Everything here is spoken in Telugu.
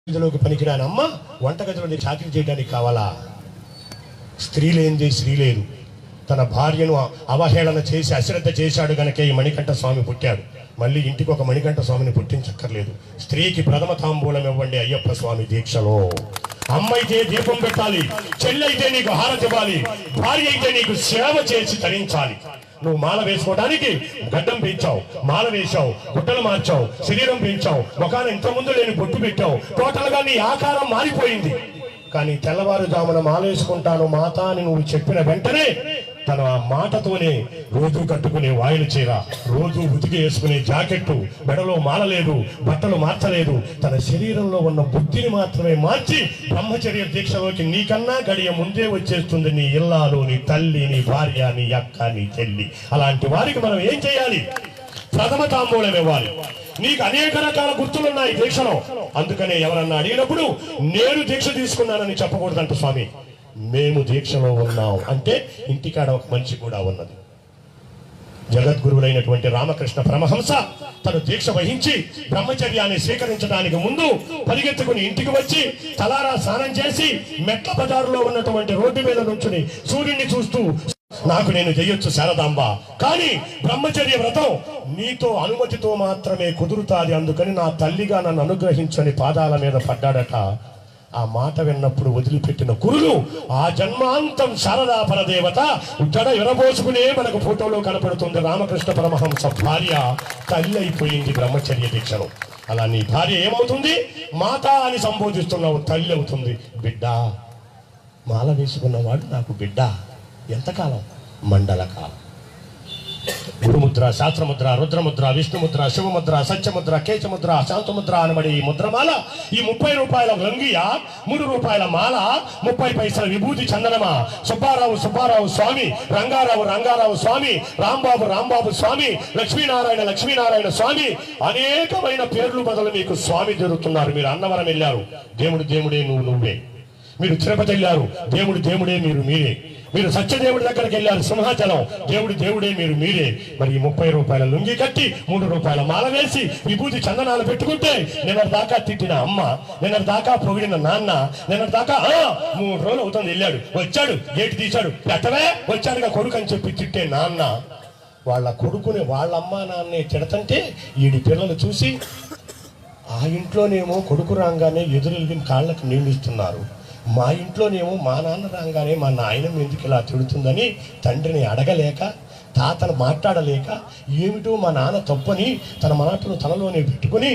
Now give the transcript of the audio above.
ఇందులోకి పనికిరాని అమ్మ వంటగదిలో చాకరీ చేయడానికి కావాలా? స్త్రీ లేనిది స్త్రీ లేదు. తన భార్యను అవహేళన చేసి అశ్రద్ధ చేశాడు గనకే ఈ మణికంఠ స్వామి పుట్టాడు. మళ్ళీ ఇంటికి ఒక మణికంఠ స్వామిని పుట్టించక్కర్లేదు. స్త్రీకి ప్రథమ తాంబూలం ఇవ్వండి అయ్యప్ప స్వామి దీక్షలో. అమ్మ అయితే దీపం పెట్టాలి, చెల్లైతే నీకు హారతి ఇవ్వాలి, భార్య అయితే నీకు సేవ చేసి తరించాలి. నువ్వు మాల వేసుకోవడానికి గడ్డం పెంచావు, మాల వేశావు, గుట్టలు మార్చావు, శరీరం పెంచావు, ముఖాన ఇంతకుముందు లేని బొట్టు పెట్టావు, టోటల్ గా నీ ఆకారం మారిపోయింది. కానీ తెల్లవారుజామున మాల వేసుకుంటాను మాత అని నువ్వు చెప్పిన వెంటనే తన ఆ మాటతోనే రోజు కట్టుకునే వాయిల చీర, రోజు ఉతికి వేసుకునే జాకెట్టు, మెడలో మాల లేదు, బట్టలు మార్చలేదు, తన శరీరంలో ఉన్న బుద్ధిని మాత్రమే మార్చి బ్రహ్మచర్య దీక్షలోకి నీకన్నా గడియ ముందే వచ్చేస్తుంది నీ ఇల్లాలు, నీ తల్లి, నీ భార్య, నీ అక్క, నీ చెల్లి. అలాంటి వారికి మనం ఏం చేయాలి? ప్రథమ తాంబూలం ఇవ్వాలి. నీకు అనేక రకాల గుర్తులున్నాయి దీక్షలో. అందుకనే ఎవరన్నా అడిగినప్పుడు నేను దీక్ష తీసుకున్నానని చెప్పకూడదంట స్వామి. మేము దీక్షలో ఉన్నాం అంటే ఇంటికాడ ఒక మనిషి కూడా ఉన్నది. జగద్గురువులైనటువంటి రామకృష్ణ పరమహంస తను దీక్ష వహించి బ్రహ్మచర్యాన్ని స్వీకరించడానికి ముందు పరిగెత్తుకుని ఇంటికి వచ్చి తలారా స్నానం చేసి మెట్ల బజారులో ఉన్నటువంటి రోడ్డు మీద నుంచుని సూర్యుడిని చూస్తూ, నాకు నేను చెయ్యొచ్చు శారదాంబ, కానీ బ్రహ్మచర్య వ్రతం నీతో అనుమతితో మాత్రమే కుదురుతాది, అందుకని నా తల్లిగా నన్ను అనుగ్రహించని పాదాల మీద పడ్డాడట. ఆ మాట విన్నప్పుడు వదిలిపెట్టిన కురులు ఆ జన్మాంతం శారదా పరదేవత జడ ఎరబోసుకునే మనకు ఫోటోలో కనపడుతుంది. రామకృష్ణ పరమహంస భార్య తల్లి అయిపోయింది బ్రహ్మచర్య దీక్షలో. అలా నీ భార్య ఏమవుతుంది? మాత అని సంబోధిస్తున్నావు, తల్లి అవుతుంది. బిడ్డ, మాల వేసుకున్నవాడు నాకు బిడ్డ. ఎంతకాలం? మండల కాలం. గురుముద్ర, శాస్త్రముద్ర, రుద్రముద్ర, విష్ణుముద్ర, శివముద్ర, సత్యముద్ర, కేశముద్ర, శాంతముద్ర అనబడి ఈ ముద్రమాల, ఈ 30 రూపాయల లంగియ, 3 రూపాయల మాల, 30 పైసల విభూతి చందనమా, సుబ్బారావు సుబ్బారావు స్వామి, రంగారావు రంగారావు స్వామి, రాంబాబు రాంబాబు స్వామి, లక్ష్మీనారాయణ లక్ష్మీనారాయణ స్వామి, అనేకమైన పేర్లు బదులు మీకు స్వామి జరుగుతున్నారు. మీరు అన్నవరం వెళ్ళారు, దేవుడు దేవుడే నువ్వు నువ్వే. మీరు తిరుపతి వెళ్ళారు, దేవుడు దేవుడే మీరు మీరే. మీరు సత్యదేవుడి దగ్గరికి వెళ్ళారు, సింహాచలం, దేవుడు దేవుడే మీరు మీరే. మరి 30 రూపాయల లుంగి కట్టి 3 రూపాయల మాల వేసి విభూతి చందనాలు పెట్టుకుంటే నిన్నటి దాకా తిట్టిన అమ్మ, నిన్నటి దాకా పొగిడిన నాన్న, నిన్నటి దాకా 3 రోజులు అవుతుంది వెళ్ళాడు, వచ్చాడు, గేటు తీశాడు, పెట్టవే వచ్చాడుగా కొడుకు అని చెప్పి తిట్టే నాన్న వాళ్ళ కొడుకుని వాళ్ళ అమ్మ నాన్నే తిడతంటే ఈడి పిల్లలు చూసి ఆ ఇంట్లోనేమో కొడుకు రాగానే ఎదురెళ్ళి కాళ్ళకు నీళ్ళు ఇస్తున్నారు, మా ఇంట్లోనేమో మా నాన్న రాగానే మా నాయనం ఎందుకు ఇలా తిడుతుందని తండ్రిని అడగలేక, తాతను మాట్లాడలేక, ఏమిటో మా నాన్న తప్పని తన మాటను తనలోనే పెట్టుకుని